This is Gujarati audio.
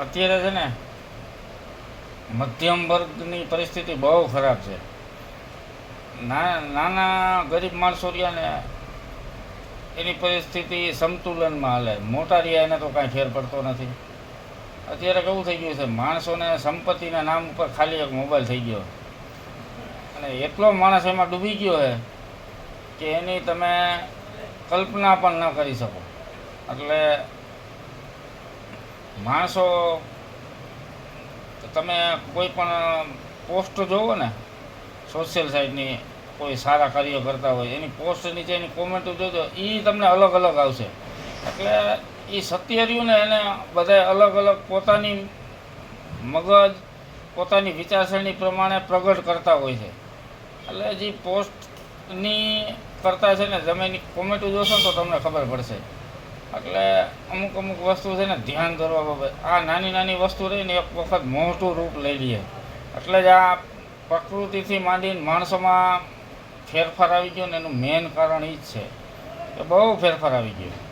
અત્યારે છે ને મધ્યમ વર્ગની પરિસ્થિતિ બહુ ખરાબ છે. નાના ગરીબ માણસો રહ્યા ને એની પરિસ્થિતિ સમતુલનમાં હાલે, મોટા રહ્યા એને તો કાંઈ ફેર પડતો નથી. અત્યારે કેવું થઈ ગયું છે, માણસોને સંપત્તિના નામ ઉપર ખાલી એક મોબાઈલ થઈ ગયો, અને એટલો માણસ એમાં ડૂબી ગયો છે કે એની તમે કલ્પના પણ ન કરી શકો. એટલે માણસો, તમે કોઈ પણ પોસ્ટ જોવો ને સોશિયલ સાઇટની, કોઈ સારા કાર્યો કરતા હોય એની પોસ્ટ નીચે એની કોમેન્ટો જોજો, એ તમને અલગ અલગ આવશે. એટલે એ સત્ય રહ્યું ને એને બધા અલગ અલગ પોતાની મગજ, પોતાની વિચારસરણી પ્રમાણે પ્રગટ કરતા હોય છે. એટલે જે પોસ્ટની કરતા છે ને, તમે એની કોમેન્ટો જોશો ને તો તમને ખબર પડશે. એટલે અમુક અમુક વસ્તુ છે ને ધ્યાન કરવા બાબત, આ નાની નાની વસ્તુ રહીને એક વખત મોટું રૂપ લઈ લઈએ. એટલે જ આ પ્રકૃતિથી માંડીને માણસોમાં ફેરફાર આવી ગયો ને એનું મેઇન કારણ એ જ છે કે બહુ ફેરફાર આવી ગયો.